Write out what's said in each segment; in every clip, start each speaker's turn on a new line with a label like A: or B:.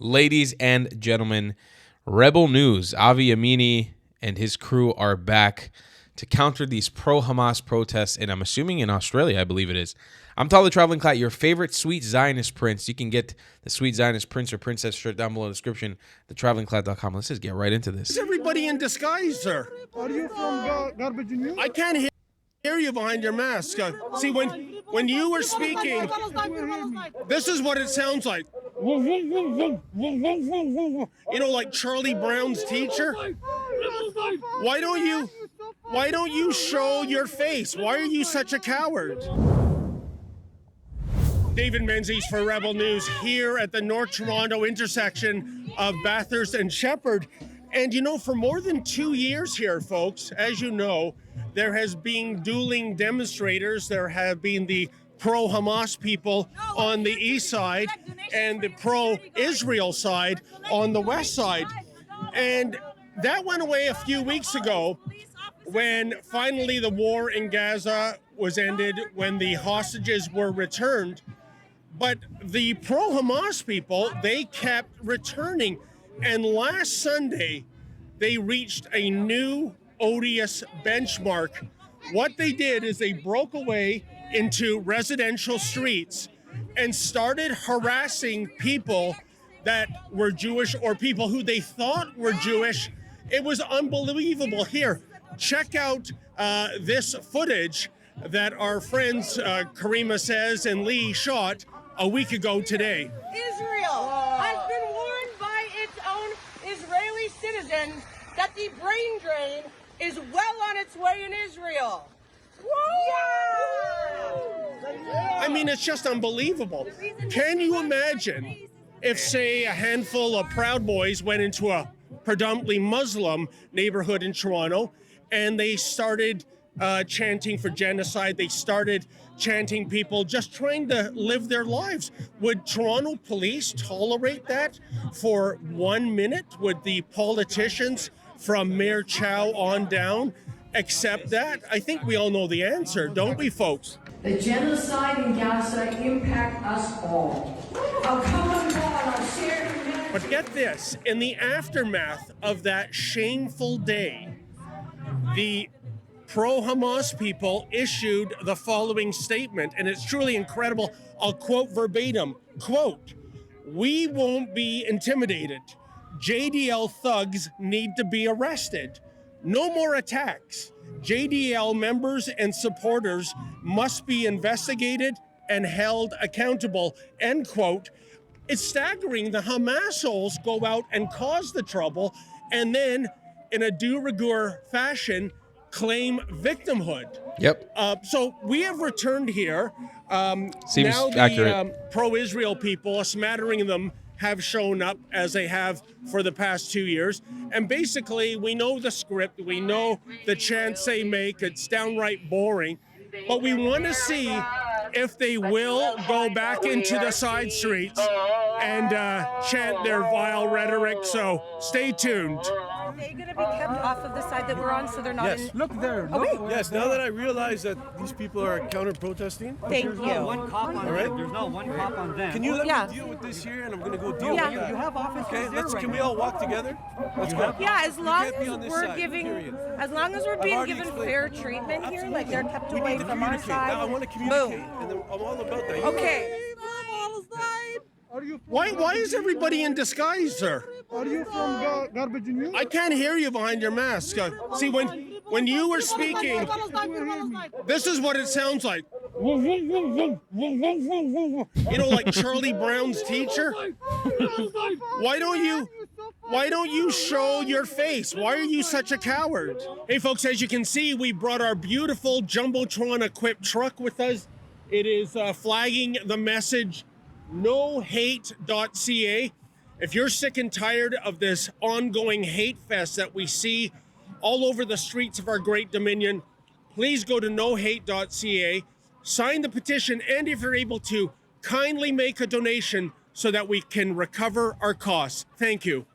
A: Ladies and gentlemen, Rebel News, Avi Yamini and his crew are back to counter these pro-Hamas protests, and I'm assuming in Australia, I believe it is. I'm Tyler Traveling Clat, your favorite sweet Zionist prince. You can get the sweet Zionist prince or princess shirt down below in the description, thetravelingclat.com. Let's just get right into this.
B: Is everybody in disguise, sir?
C: Are you from Garbage News?
B: I can't hear you behind your mask. See, when you were speaking, this is what it sounds like. You know, like Charlie Brown's teacher? Why don't you show your face? Why are you such a coward? David Menzies for Rebel News here at the North Toronto intersection of Bathurst and Shepherd. And you know, for more than 2 years here, folks, as you know, there has been dueling demonstrators. There have been the pro-Hamas people on the east side and the pro-Israel side on the west side. And that went away a few weeks ago when finally the war in Gaza was ended, when the hostages were returned. But the pro-Hamas people, they kept returning. And last Sunday, they reached a new odious benchmark. What they did is they broke away into residential streets and started harassing people that were Jewish or people who they thought were Jewish. It was unbelievable. Here, check out this footage that our friends Karima Says and Lee shot a week ago today.
D: Israel has been warned by its own Israeli citizens that the brain drain is well on its way in Israel.
B: I mean, it's just unbelievable. Can you imagine if, say, a handful of Proud Boys went into a predominantly Muslim neighborhood in Toronto and they started chanting for genocide? They started chanting people just trying to live their lives. Would Toronto police tolerate that for 1 minute? Would the politicians from Mayor Chow on down accept that? I think we all know the answer, don't we, folks?
E: The genocide in Gaza impact us all. Our common law and our shared humanity.
B: But get this, in the aftermath of that shameful day, the pro-Hamas people issued the following statement, and it's truly incredible. I'll quote verbatim, quote, "We won't be intimidated. JDL thugs need to be arrested. No more attacks. JDL members and supporters must be investigated and held accountable," end quote. It's staggering. The Hamas-holes go out and cause the trouble and then, in a de rigueur fashion, claim victimhood.
A: Yep.
B: So we have returned here.
A: Seems
B: now
A: accurate.
B: Pro-Israel people, a smattering of them, have shown up as they have for the past 2 years. And basically, we know the script. We know the chants they make. It's downright boring. But we want to see if they will go back into the side streets and chant their vile rhetoric. So stay tuned.
F: Are they going to be kept off of the side that we're on so they're not
C: Yes.
F: in?
C: Look there.
F: Okay.
C: Yes, now that I realize that these people are counter-protesting.
F: Thank
G: There's
F: you.
G: not one cop on
C: All right.
G: them. There's not one cop on them.
C: Can you let
F: Yeah.
C: me deal with this here, and I'm going to go deal
F: Yeah.
C: with that?
G: You have officers
C: Okay,
G: there right
C: can we
G: now.
C: all walk together? Let's go.
F: Yeah, as long
C: can't be
F: as
C: on this
F: we're
C: side,
F: giving,
C: period.
F: as long as we're
C: I've
F: being
C: already
F: given
C: explained.
F: fair treatment here, like they're kept
C: We
F: away
C: need to
F: from our
C: communicate.
F: side.
C: Now I want to communicate,
F: Boom.
C: and I'm all about that.
F: Okay.
C: Are you from
B: Why is everybody in disguise, sir?
C: Are you from Garbage News?
B: I can't hear you behind your mask. See, when you were speaking, this is what it sounds like. You know, like Charlie Brown's teacher? Why don't you show your face? Why are you such a coward? Hey folks, as you can see, we brought our beautiful Jumbotron equipped truck with us. It is flagging the message nohate.ca. If you're sick and tired of this ongoing hate fest that we see all over the streets of our great Dominion, please go to nohate.ca, sign the petition, and if you're able to, kindly make a donation so that we can recover our costs. Thank you.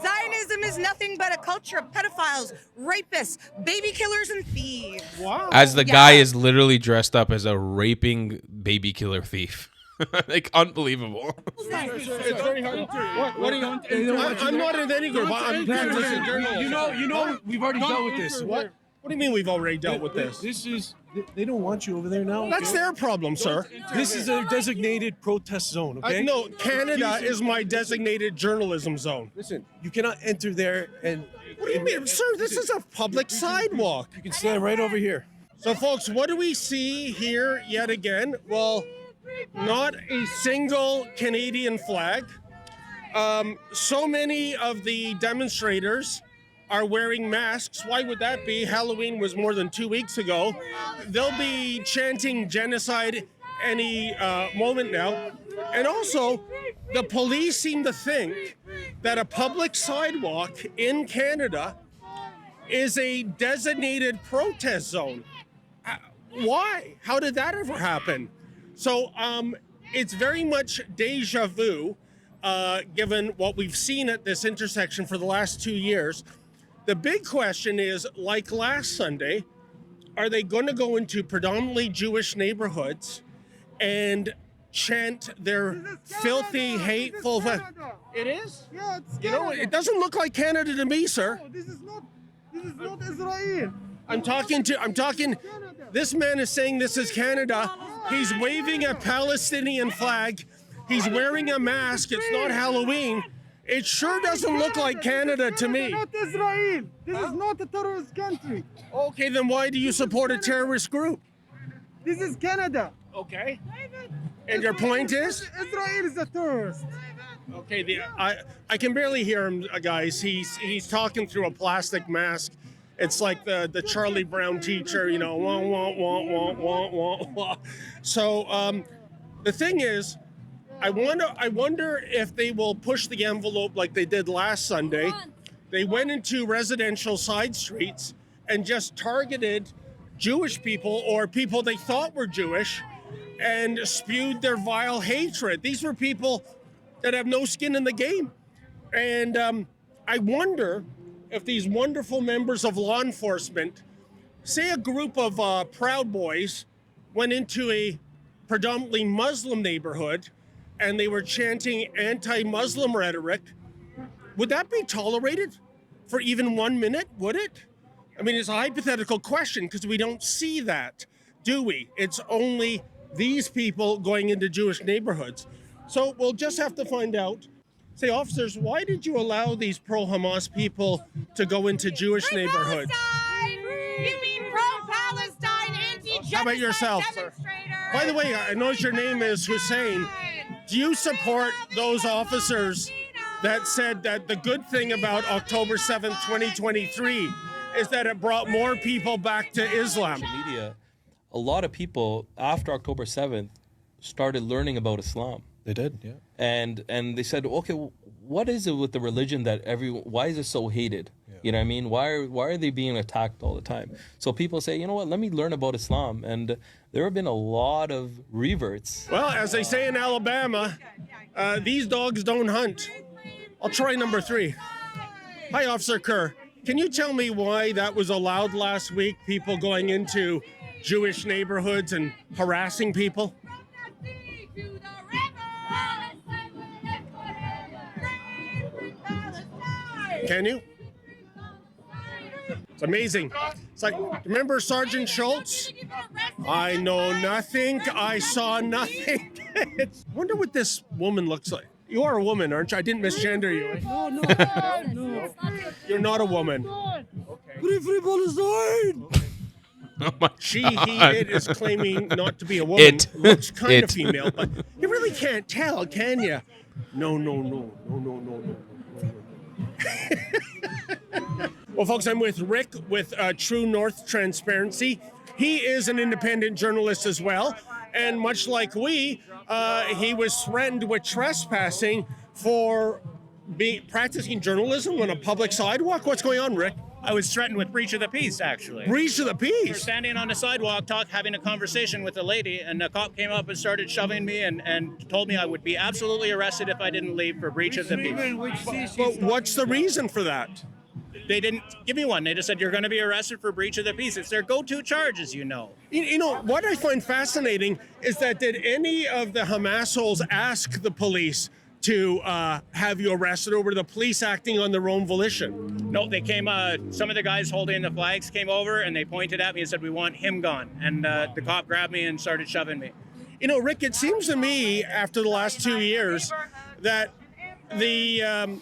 D: Zionism is nothing but a culture of pedophiles, rapists, baby killers, and thieves.
B: Wow.
A: As the guy is literally dressed up as a raping baby killer thief. Like, unbelievable.
B: It's very hard. What do you? I'm not in any group. I'm practicing journalism.
C: You know, we've already dealt with this.
B: What? What do you mean we've already dealt with this?
C: They don't want you over there now.
B: That's their problem, sir.
C: This is a designated protest zone, okay?
B: No, Canada is my designated journalism zone.
C: Listen, you cannot enter there and...
B: What do you mean? Sir, this is a public sidewalk.
C: You can stand right over here.
B: So, folks, what do we see here yet again? Well, not a single Canadian flag. So many of the demonstrators are wearing masks. Why would that be? Halloween was more than 2 weeks ago. They'll be chanting genocide any moment now. And also, the police seem to think that a public sidewalk in Canada is a designated protest zone. Why? How did that ever happen? So it's very much deja vu, given what we've seen at this intersection for the last 2 years. The big question is, like last Sunday, are they going to go into predominantly Jewish neighborhoods and chant their filthy, hateful... It is?
G: Yeah, it's
B: You know, it doesn't look like Canada to me, sir.
G: No, this is not Israel.
B: I'm talking, this man is saying this is Canada. He's waving a Palestinian flag. He's wearing a mask. It's not Halloween. It sure doesn't look like Canada to me.
G: Not Israel. This is not a terrorist country.
B: Okay, then why do you support a terrorist group?
G: This is Canada.
B: Okay. And your point is?
G: Israel is a terrorist.
B: Okay, I can barely hear him, guys. He's talking through a plastic mask. It's like the Charlie Brown teacher, you know, wah, wah, wah, wah, wah, wah, wah. So the thing is, I wonder if they will push the envelope like they did last Sunday. They went into residential side streets and just targeted Jewish people or people they thought were Jewish and spewed their vile hatred. These were people that have no skin in the game. And I wonder if these wonderful members of law enforcement, say a group of Proud Boys went into a predominantly Muslim neighborhood and they were chanting anti-Muslim rhetoric, would that be tolerated for even 1 minute? Would it? I mean, it's a hypothetical question because we don't see that, do we? It's only these people going into Jewish neighborhoods. So we'll just have to find out. Say, officers, why did you allow these pro-Hamas people to go into Jewish neighborhoods?
D: You mean pro-Palestine, anti-genocide
B: How about yourself, sir?
D: demonstrators?
B: By the way, I know your name is Hussein. Do you support those officers that said that the good thing about October 7th, 2023 is that it brought more people back to Islam?
H: Media, a lot of people after October 7th started learning about Islam.
C: They did, yeah.
H: And they said, okay, what is it with the religion that why is it so hated? Yeah. You know what I mean? Why are they being attacked all the time? So people say, you know what, let me learn about Islam. And there have been a lot of reverts.
B: Well, as they say in Alabama, these dogs don't hunt. I'll try number 3. Hi, Officer Kerr. Can you tell me why that was allowed last week, people going into Jewish neighborhoods and harassing people? Can you? It's amazing. It's like, remember Sergeant Schultz? I know nothing. I saw nothing. I wonder what this woman looks like. You are a woman, aren't you? I didn't misgender you. Eh?
G: No.
B: You're not a woman.
G: Free Palestine.
A: Oh my
B: She,
A: God.
B: he, it is claiming not to be a woman.
A: It.
B: Looks kind of
A: It.
B: female, but you really can't tell, can you? No. Well, folks, I'm with Rick with True North Transparency. He is an independent journalist as well. And much like we, he was threatened with trespassing for practicing journalism on a public sidewalk. What's going on, Rick?
I: I was threatened with breach of the peace, actually.
B: Breach of the
I: We were
B: peace?
I: standing on the sidewalk, having a conversation with a lady, and the cop came up and started shoving me and told me I would be absolutely arrested if I didn't leave for breach of the peace.
B: But what's the reason for that?
I: they didn't give me one. They just said, you're going to be arrested for breach of the peace. It's their go-to charge, as you know.
B: You know, what I find fascinating is that did any of the Hamasholes ask the police to have you arrested, or were the police acting on their own volition?
I: No, they came, some of the guys holding the flags came over and they pointed at me and said, we want him gone. And the cop grabbed me and started shoving me.
B: You know, Rick, it seems to me after the last 2 years that the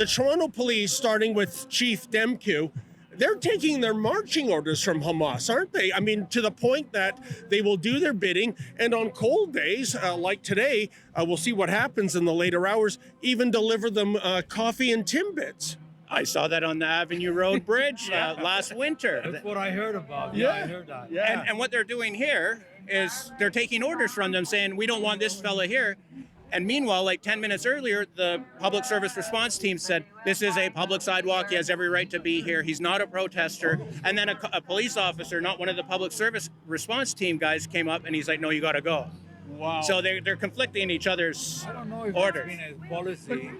B: Toronto police, starting with Chief Demkew, they're taking their marching orders from Hamas, aren't they? I mean, to the point that they will do their bidding, and on cold days like today, we'll see what happens in the later hours, even deliver them coffee and Timbits.
I: I saw that on the Avenue Road Bridge last winter.
J: That's what I heard about. Yeah, I heard that.
I: Yeah. And what they're doing here is they're taking orders from them saying, we don't want this fella here. And meanwhile, like 10 minutes earlier, the public service response team said, this is a public sidewalk. He has every right to be here. He's not a protester. And then a police officer, not one of the public service response team guys, came up and he's like, no, you got to go.
B: Wow.
I: So they're conflicting each other's
J: I don't know if
I: orders.
J: it's been a policy.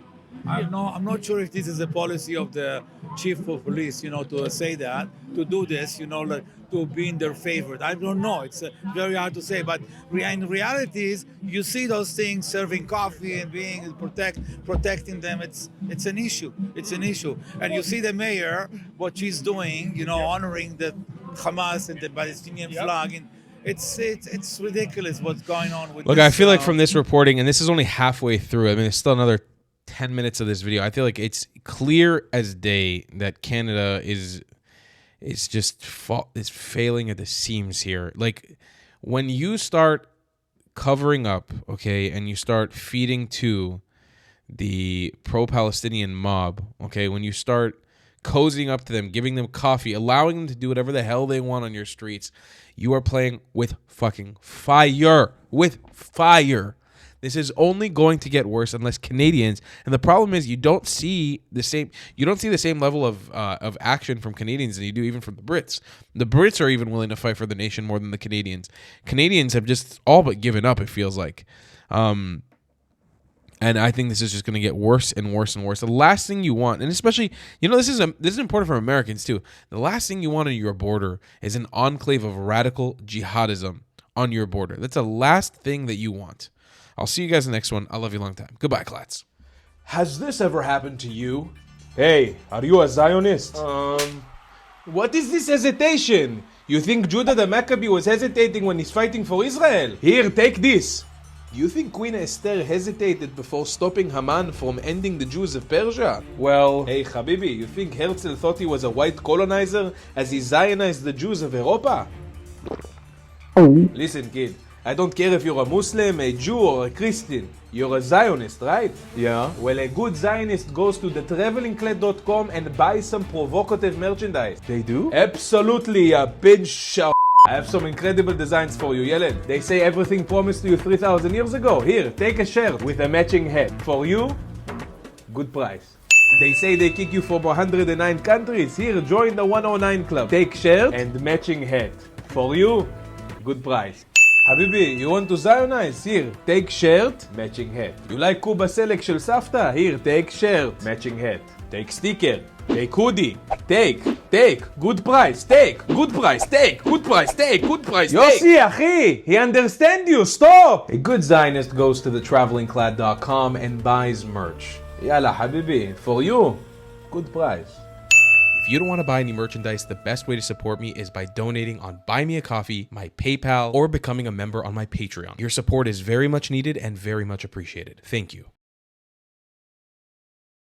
J: I'm not sure if this is a policy of the chief of police, to say that, to do this, like, to be in their favor. I don't know. It's very hard to say. But in reality, is you see those things, serving coffee and being protecting them. It's an issue. It's an issue. And you see the mayor, what she's doing, honoring the Hamas and the Palestinian flag. And it's ridiculous what's going on with.
A: Look,
J: this,
A: I feel like from this reporting, and this is only halfway through. I mean, there's still another 10 minutes of this video. I feel like it's clear as day that Canada is just is failing at the seams here. Like, when you start covering up, okay, and you start feeding to the pro-Palestinian mob, okay, when you start cozying up to them, giving them coffee, allowing them to do whatever the hell they want on your streets, you are playing with fucking fire. With fire. This is only going to get worse unless Canadians, and the problem is you don't see the same level of action from Canadians than you do even from the Brits. The Brits are even willing to fight for the nation more than the Canadians. Canadians have just all but given up, it feels like. And I think this is just going to get worse and worse and worse. The last thing you want, and especially, this is important for Americans too. The last thing you want on your border is an enclave of radical jihadism on your border. That's the last thing that you want. I'll see you guys in the next one. I love you a long time. Goodbye, Klats.
K: Has this ever happened to you? Hey, are you a Zionist? What is this hesitation? You think Judah the Maccabee was hesitating when he's fighting for Israel? Here, take this. Do you think Queen Esther hesitated before stopping Haman from ending the Jews of Persia? Well, hey Habibi, you think Herzl thought he was a white colonizer as he Zionized the Jews of Europa? Listen, kid. I don't care if you're a Muslim, a Jew, or a Christian. You're a Zionist, right? Yeah. Well, a good Zionist goes to thetravelingclad.com and buys some provocative merchandise. They do? Absolutely, a pinch of I have some incredible designs for you, Yellen. They say everything promised to you 3,000 years ago. Here, take a shirt with a matching hat. For you, good price. They say they kick you from 109 countries. Here, join the 109 club. Take shirt and matching hat. For you, good price. Habibi, you want to Zionize? Here, take shirt, matching hat. You like Kuba Select shel Safta? Here, take shirt, matching hat. Take sticker, take hoodie. Take, good price, take, good price, take, good price, take, good price, take. Yossi, achi, he understand you, stop! A good Zionist goes to thetravelingclad.com and buys merch. Yalla, Habibi, for you, good price.
A: If you don't want to buy any merchandise, the best way to support me is by donating on Buy Me a Coffee, my PayPal, or becoming a member on my Patreon. Your support is very much needed and very much appreciated. Thank you.